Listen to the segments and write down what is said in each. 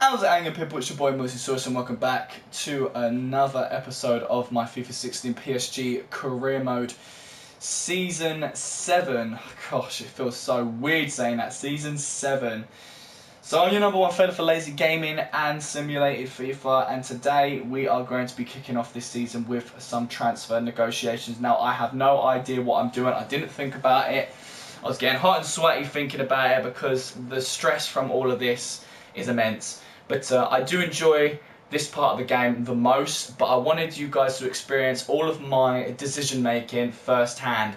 How's it hanging, people? It's your boy MillzySawUs and welcome back to another episode of my FIFA 16 PSG Career Mode Season 7. Gosh, it feels so weird saying that, Season 7. So I'm your number one fan for lazy gaming and simulated FIFA, and today we are going to be kicking off this season with some transfer negotiations. Now, I have no idea what I'm doing. I didn't think about it. I was getting hot and sweaty thinking about it because the stress from all of this is immense. But I do enjoy this part of the game the most, but I wanted you guys to experience all of my decision making firsthand.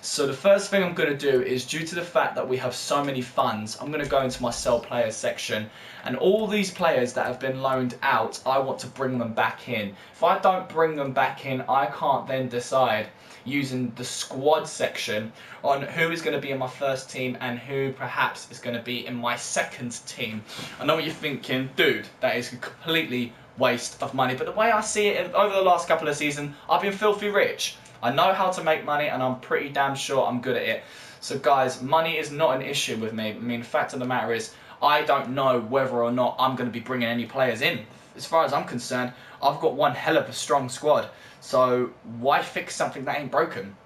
So the first thing I'm going to do is, due to the fact that we have so many funds, I'm going to go into my sell players section, and all these players that have been loaned out, I want to bring them back in. If I don't bring them back in, I can't then decide using the squad section on who is going to be in my first team and who perhaps is going to be in my second team. I know what you're thinking, dude, that is a completely waste of money, but the way I see it, over the last couple of seasons, I've been filthy rich. I know how to make money and I'm pretty damn sure I'm good at it. So guys, money is not an issue with me. I mean, the fact of the matter is, I don't know whether or not I'm going to be bringing any players in. As far as I'm concerned, I've got one hell of a strong squad. So why fix something that ain't broken?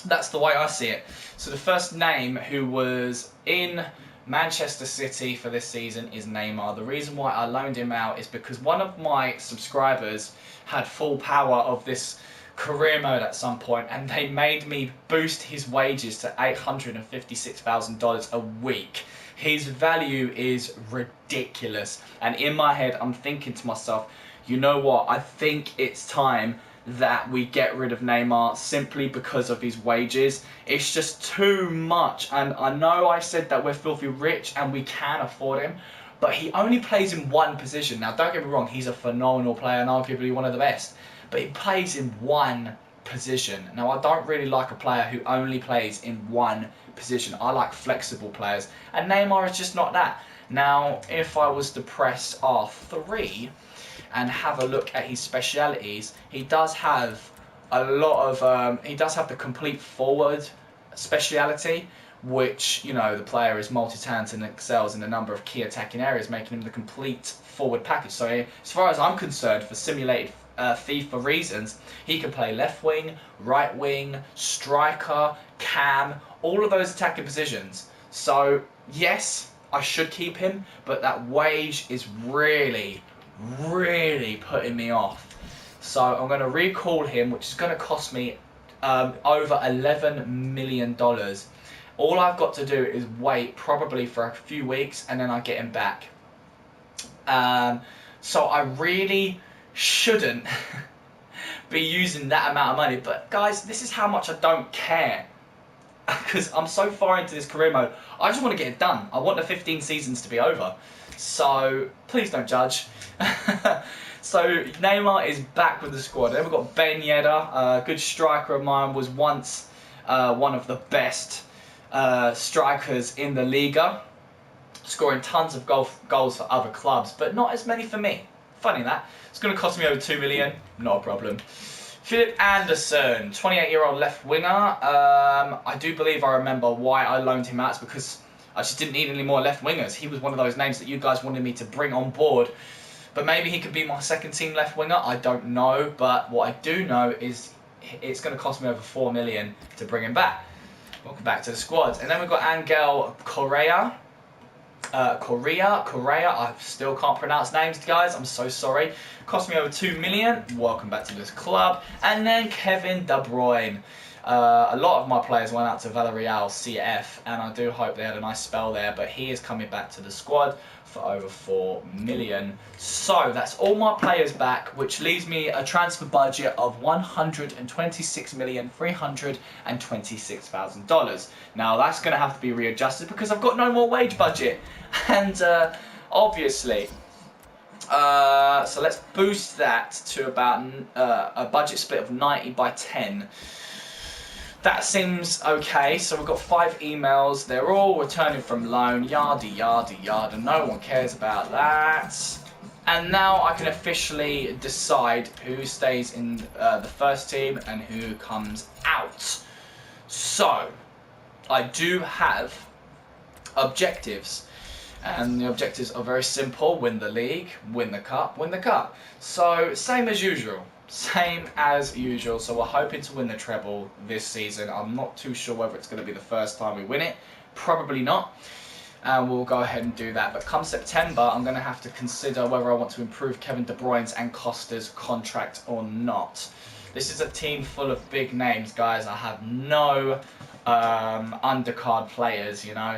That's the way I see it. So the first name who was in Manchester City for this season is Neymar. The reason why I loaned him out is because one of my subscribers had full power of this career mode at some point, and they made me boost his wages to $856,000 a week. His value is ridiculous, and in my head I'm thinking to myself, you know what, I think it's time that we get rid of Neymar simply because of his wages. It's just too much, and I know I said that we're filthy rich and we can afford him, but he only plays in one position. Now don't get me wrong, he's a phenomenal player and arguably one of the best, but he plays in one position. Now, I don't really like a player who only plays in one position. I like flexible players, and Neymar is just not that. Now, if I was to press R3 and have a look at his specialities, he does have a lot of, he does have the complete forward speciality, which, you know, the player is multi-talented and excels in a number of key attacking areas, making him the complete forward package. So as far as I'm concerned, for simulated FIFA reasons, he can play left wing, right wing, striker, cam, all of those attacking positions. So yes, I should keep him, but that wage is really putting me off. So I'm going to recall him, which is going to cost me over $11 million. All I've got to do is wait probably for a few weeks and then I get him back. So I really shouldn't be using that amount of money, but guys, this is how much I don't care, because I'm so far into this career mode. I just want to get it done. I want the 15 seasons to be over, so please don't judge. So Neymar is back with the squad. Then we've got Ben Yedder, a good striker of mine, was once one of the best strikers in the Liga, scoring tons of goals for other clubs, but not as many for me. Funny that. It's going to cost me over 2 million, not a problem. Philip Anderson, 28-year-old left winger. I do believe I remember why I loaned him out. It's because I just didn't need any more left wingers. He was one of those names that you guys wanted me to bring on board. But maybe he could be my second team left winger. I don't know. But what I do know is it's going to cost me over 4 million to bring him back. Welcome back to the squad. And then we've got Angel Correa. Correa, I still can't pronounce names, guys, I'm so sorry. Cost me over 2 million. Welcome back to this club. And then Kevin De Bruyne. A lot of my players went out to Villarreal CF, and I do hope they had a nice spell there, but he is coming back to the squad for over 4 million. So that's all my players back, which leaves me a transfer budget of $126,326,000. Now that's going to have to be readjusted because I've got no more wage budget, and obviously. So let's boost that to about a budget split of 90 by 10. That seems okay. So we've got 5 emails. They're all returning from loan. Yada, yada, yada. No one cares about that. And now I can officially decide who stays in the first team and who comes out. So I do have objectives. And the objectives are very simple: win the league, win the cup, win the cup. So same as usual. Same as usual. So we're hoping to win the treble this season. I'm not too sure whether it's going to be the first time we win it. Probably not. And we'll go ahead and do that. But come September, I'm going to have to consider whether I want to improve Kevin De Bruyne's and Costa's contract or not. This is a team full of big names, guys. I have no undercard players, you know.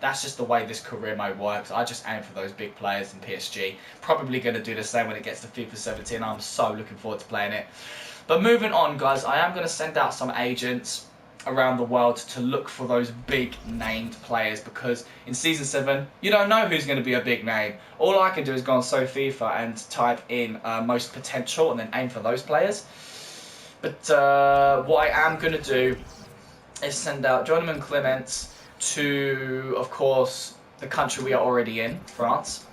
That's just the way this career mode works. I just aim for those big players in PSG. Probably going to do the same when it gets to FIFA 17. I'm so looking forward to playing it. But moving on, guys, I am going to send out some agents around the world to look for those big named players, because in Season 7 you don't know who's going to be a big name. All I can do is go on FIFA and type in most potential and then aim for those players. But what I am going to do is send out Jonathan Clements to, of course, the country we are already in, France.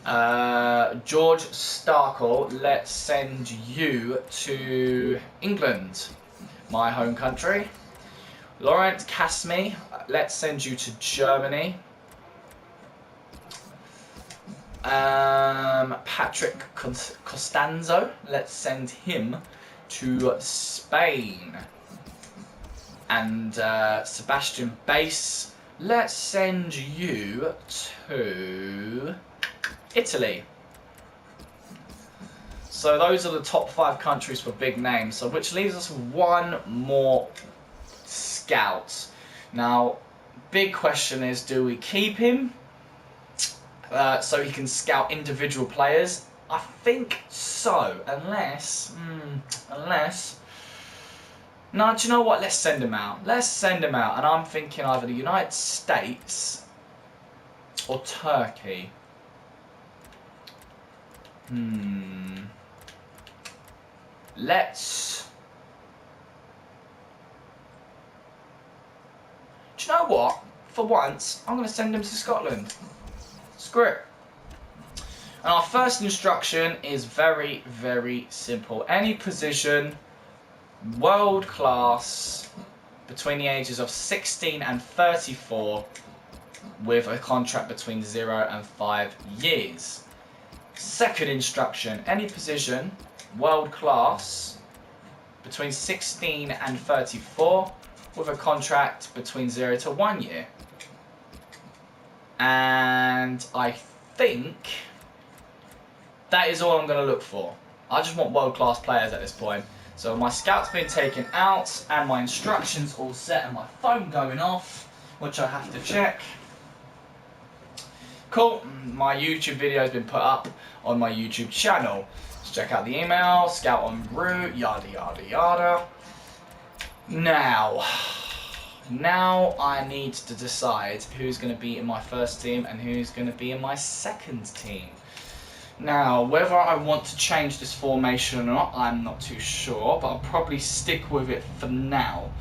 George Starkle, let's send you to England, my home country. Laurent Casmi, let's send you to Germany. Patrick Costanzo, let's send him to Spain. And Sebastian Bass, let's send you to Italy. So those are the top 5 countries for big names. So which leaves us with one more scout. Now, big question is, do we keep him so he can scout individual players? I think so, unless. No, do you know what? Let's send him out. Let's send him out. And I'm thinking either the United States or Turkey. Let's. Do you know what? For once, I'm going to send him to Scotland. Screw it. And our first instruction is very, very simple. Any position, world class, between the ages of 16 and 34, with a contract between 0 and 5 years. Second instruction, any position, world class, between 16 and 34, with a contract between 0 to 1 year. And I think that is all I'm going to look for. I just want world class players at this point. So my scout's been taken out and my instructions all set and my phone going off, which I have to check. Cool, my YouTube video has been put up on my YouTube channel. Let's check out the email, scout en route, yada yada yada. Now I need to decide who's going to be in my first team and who's going to be in my second team. Now, whether I want to change this formation or not, I'm not too sure, but I'll probably stick with it for now.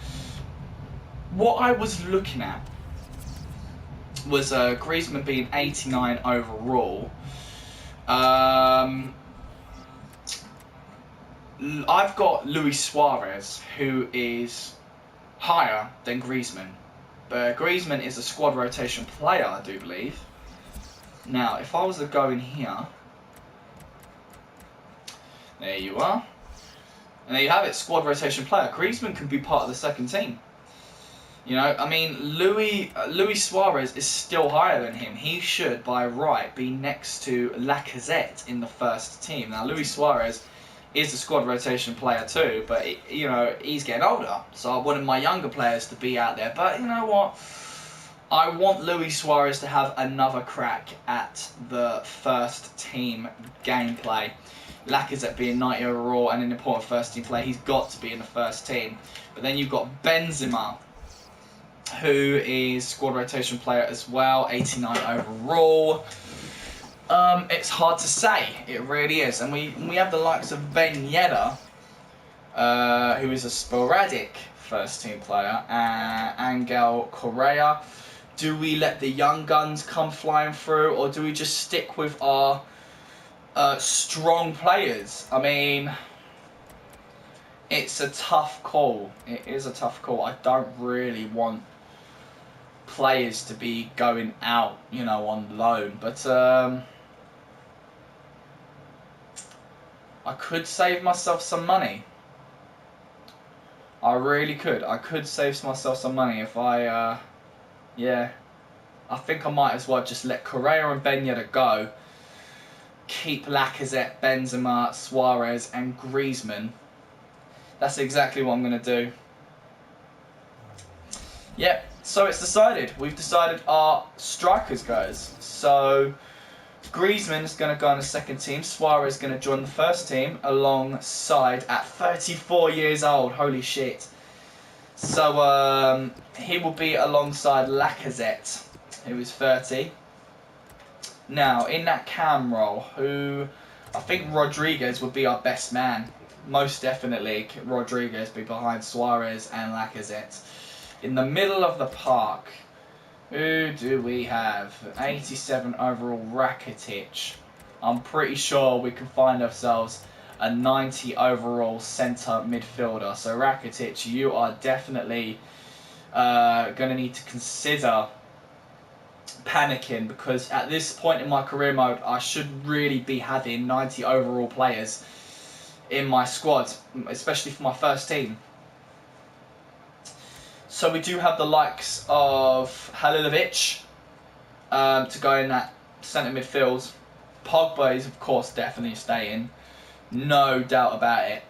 What I was looking at was Griezmann being 89 overall. I've got Luis Suarez, who is higher than Griezmann. But Griezmann is a squad rotation player, I do believe. Now, if I was to go in here, there you are. And there you have it, squad rotation player. Griezmann can be part of the second team. You know, I mean, Luis Suarez is still higher than him. He should, by right, be next to Lacazette in the first team. Now, Luis Suarez is a squad rotation player too, but, you know, he's getting older. So I wanted my younger players to be out there. But you know what? I want Luis Suarez to have another crack at the first team gameplay. Lacazette being 90 overall and an important first team player, he's got to be in the first team. But then you've got Benzema, who is squad rotation player as well, 89 overall. It's hard to say, it really is. And we have the likes of Ben Yedder, who is a sporadic first team player, Angel Correa. Do we let the young guns come flying through, or do we just stick with our strong players? I mean, it's a tough call. It is a tough call. I don't really want players to be going out, you know, on loan. But I could save myself some money. I really could. I could save myself some money if I, yeah. I think I might as well just let Correa and Ben Yedder go. Keep Lacazette, Benzema, Suarez and Griezmann. That's exactly what I'm going to do. Yep, so it's decided. We've decided our strikers, guys. So Griezmann is going to go on the second team. Suarez is going to join the first team alongside at 34 years old. Holy shit. So he will be alongside Lacazette, who is 30. Now, in that cam role, who I think Rodriguez would be our best man. Most definitely, Rodriguez be behind Suarez and Lacazette. In the middle of the park, who do we have? 87 overall, Rakitic. I'm pretty sure we can find ourselves a 90 overall centre midfielder. So Rakitic, you are definitely going to need to consider panicking, because at this point in my career mode I should really be having 90 overall players in my squad, especially for my first team. So we do have the likes of Halilovic to go in that centre midfield. Pogba is of course definitely staying, no doubt about it.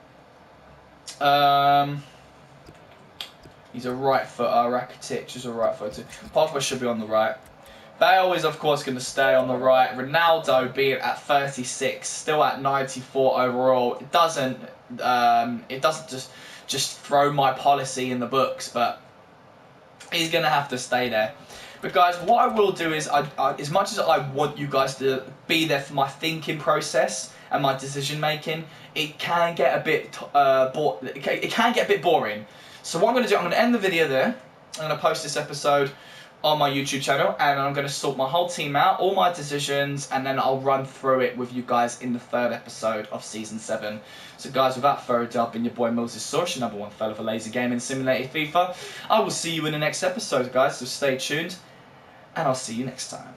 He's a right footer. Rakitic is a right footer. Pogba should be on the right. Bale is of course going to stay on the right. Ronaldo being at 36, still at 94 overall. It doesn't just throw my policy in the books, but he's going to have to stay there. But guys, what I will do is, as much as I want you guys to be there for my thinking process and my decision making, it can get a bit it can get a bit boring. So what I'm going to do, I'm going to end the video there. I'm going to post this episode on my YouTube channel, and I'm going to sort my whole team out, all my decisions, and then I'll run through it with you guys in the third episode of Season 7. So guys, without further ado, I've been your boy MillzySawUs, your #1 fella for lazy gaming simulated FIFA. I will see you in the next episode, guys, so stay tuned, and I'll see you next time.